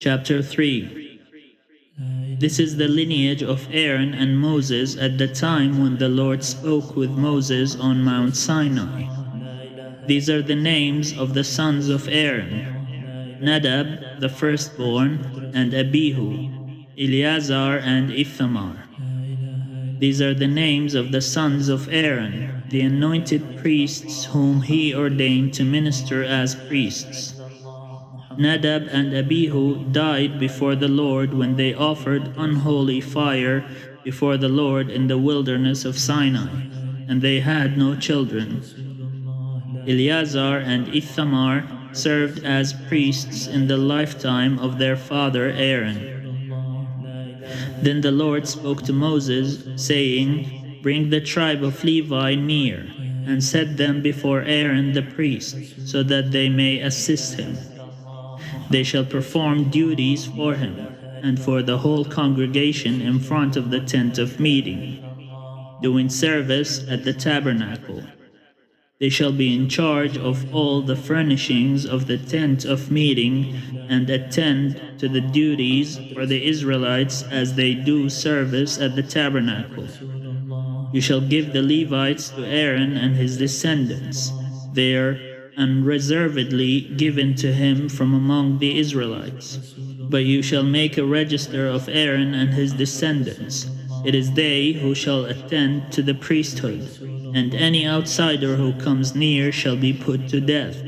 Chapter 3. This is the lineage of Aaron and Moses at the time when the Lord spoke with Moses on Mount Sinai. These are the names of the sons of Aaron: Nadab, the firstborn, and Abihu, Eleazar and Ithamar. These are the names of the sons of Aaron, the anointed priests whom he ordained to minister as priests. Nadab and Abihu died before the Lord when they offered unholy fire before the Lord in the wilderness of Sinai, and they had no children. Eleazar and Ithamar served as priests in the lifetime of their father Aaron. Then the Lord spoke to Moses, saying, "Bring the tribe of Levi near, and set them before Aaron the priest, so that they may assist him. They shall perform duties for him, and for the whole congregation in front of the tent of meeting, doing service at the tabernacle. They shall be in charge of all the furnishings of the tent of meeting, and attend to the duties for the Israelites as they do service at the tabernacle. You shall give the Levites to Aaron and his descendants. They are unreservedly given to him from among the Israelites. But you shall make a register of Aaron and his descendants. It is they who shall attend to the priesthood, and any outsider who comes near shall be put to death."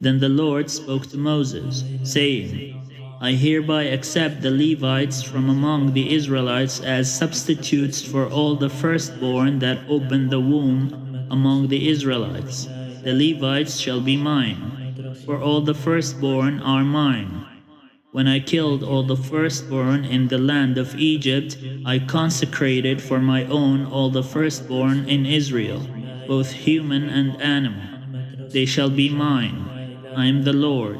Then the Lord spoke to Moses, saying, "I hereby accept the Levites from among the Israelites as substitutes for all the firstborn that open the womb among the Israelites. The Levites shall be mine, for all the firstborn are mine. When I killed all the firstborn in the land of Egypt, I consecrated for my own all the firstborn in Israel, both human and animal. They shall be mine. I am the Lord."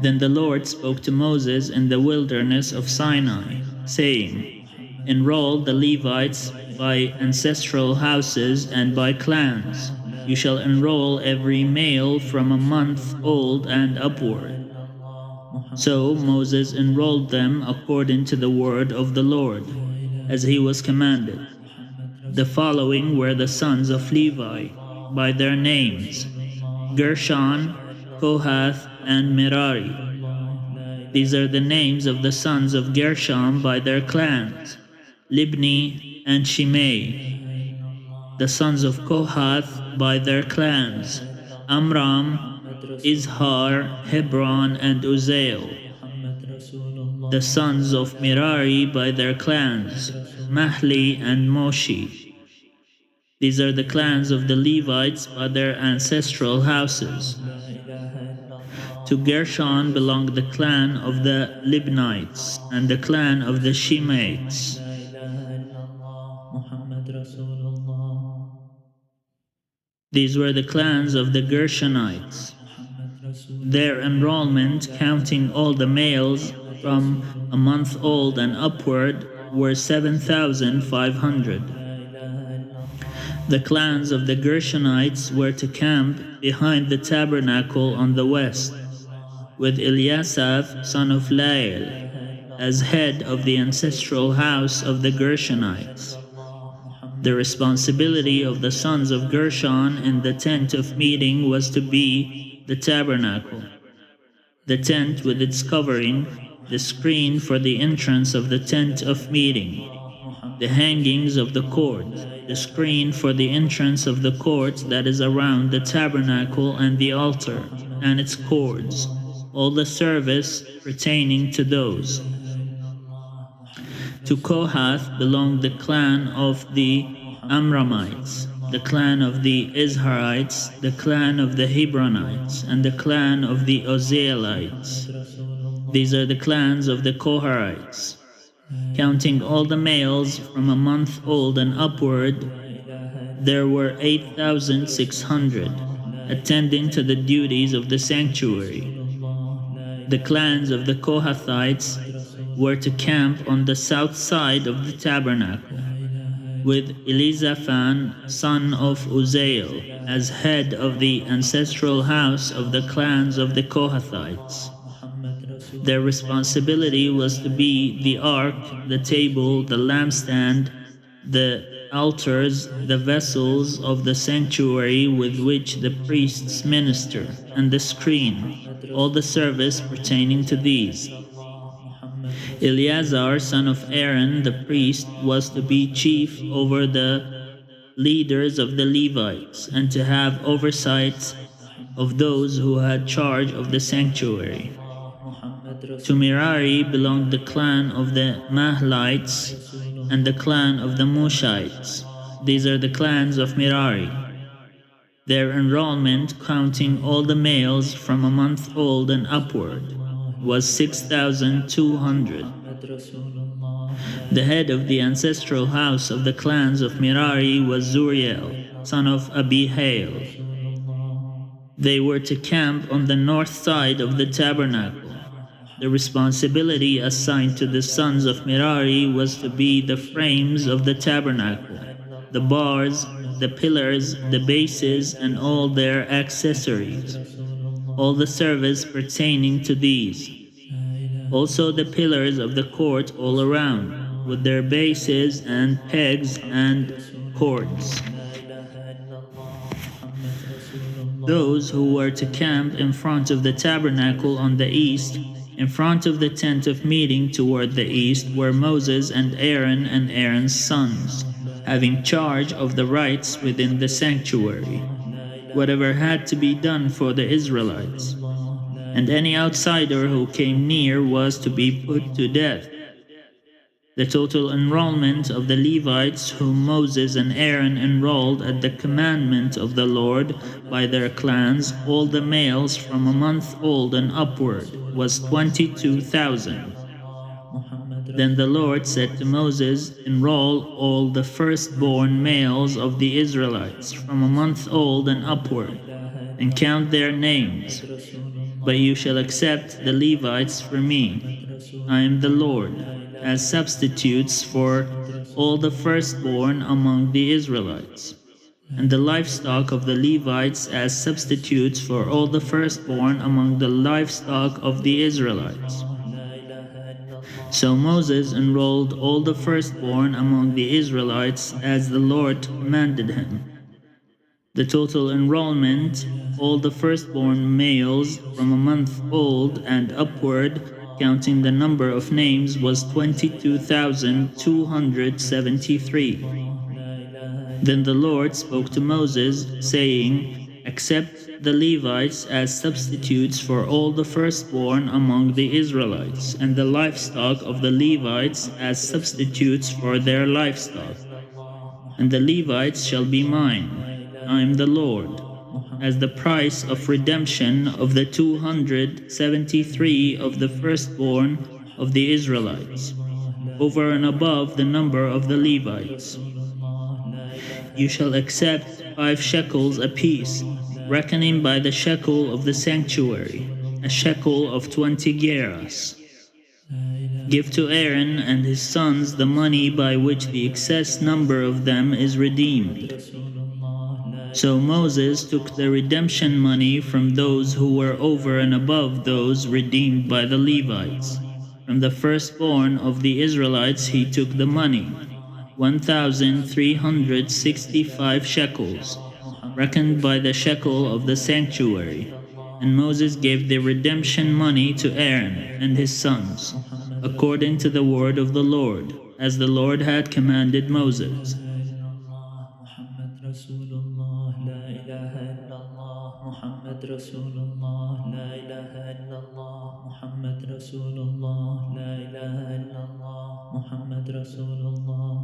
Then the Lord spoke to Moses in the wilderness of Sinai, saying, "Enroll the Levites by ancestral houses and by clans. You shall enroll every male from a month old and upward." So Moses enrolled them according to the word of the Lord, as he was commanded. The following were the sons of Levi, by their names: Gershon, Kohath, and Merari. These are the names of the sons of Gershon by their clans: Libni and Shimei. The sons of Kohath by their clans: Amram, Izhar, Hebron, and Uzziel. The sons of Merari by their clans: Mahli and Moshi. These are the clans of the Levites by their ancestral houses. To Gershon belonged the clan of the Libnites and the clan of the Shimeites. These were the clans of the Gershonites. Their enrollment, counting all the males from a month old and upward, were 7,500. The clans of the Gershonites were to camp behind the tabernacle on the west, with Eliasaph, son of Lael, as head of the ancestral house of the Gershonites. The responsibility of the sons of Gershon in the tent of meeting was to be the tabernacle, the tent with its covering, the screen for the entrance of the tent of meeting, the hangings of the court, the screen for the entrance of the court that is around the tabernacle and the altar, and its cords, all the service pertaining to those. To Kohath belonged the clan of the Amramites, the clan of the Izharites, the clan of the Hebronites, and the clan of the Uzzielites. These are the clans of the Koharites. Counting all the males from a month old and upward, there were 8,600, attending to the duties of the sanctuary. The clans of the Kohathites were to camp on the south side of the tabernacle, with Elizaphan, son of Uzziel, as head of the ancestral house of the clans of the Kohathites. Their responsibility was to be the ark, the table, the lampstand, the altars, the vessels of the sanctuary with which the priests minister, and the screen, all the service pertaining to these. Eleazar, son of Aaron, the priest, was to be chief over the leaders of the Levites, and to have oversight of those who had charge of the sanctuary. To Merari belonged the clan of the Mahlites and the clan of the Mushites. These are the clans of Merari. Their enrollment, counting all the males from a month old and upward, was 6,200. The head of the ancestral house of the clans of Merari was Zuriel, son of Abihail. They were to camp on the north side of the tabernacle. The responsibility assigned to the sons of Merari was to be the frames of the tabernacle, the bars, the pillars, the bases, and all their accessories, all the service pertaining to these. Also the pillars of the court all around, with their bases and pegs and cords. Those who were to camp in front of the tabernacle on the east, in front of the tent of meeting toward the east, were Moses and Aaron's sons, having charge of the rites within the sanctuary, whatever had to be done for the Israelites. And any outsider who came near was to be put to death. The total enrollment of the Levites whom Moses and Aaron enrolled at the commandment of the Lord by their clans, all the males from a month old and upward, was 22,000. Then the Lord said to Moses, "Enroll all the firstborn males of the Israelites from a month old and upward, and count their names. But you shall accept the Levites for me. I am the Lord, as substitutes for all the firstborn among the Israelites, and the livestock of the Levites as substitutes for all the firstborn among the livestock of the Israelites." So Moses enrolled all the firstborn among the Israelites as the Lord commanded him. The total enrollment, all the firstborn males from a month old and upward, counting the number of names, was 22,273. Then the Lord spoke to Moses, saying, "Accept the Levites as substitutes for all the firstborn among the Israelites, and the livestock of the Levites as substitutes for their livestock. And the Levites shall be mine. I am the Lord, as the price of redemption of the 273 of the firstborn of the Israelites, over and above the number of the Levites. You shall accept 5 shekels apiece, reckoning by the shekel of the sanctuary, a shekel of 20 gerahs. Give to Aaron and his sons the money by which the excess number of them is redeemed." So Moses took the redemption money from those who were over and above those redeemed by the Levites. From the firstborn of the Israelites he took the money, 1,365 shekels, reckoned by the shekel of the sanctuary. And Moses gave the redemption money to Aaron and his sons, according to the word of the Lord, as the Lord had commanded Moses. محمد رسول الله لا إله إلا الله محمد رسول الله لا إله إلا الله محمد رسول الله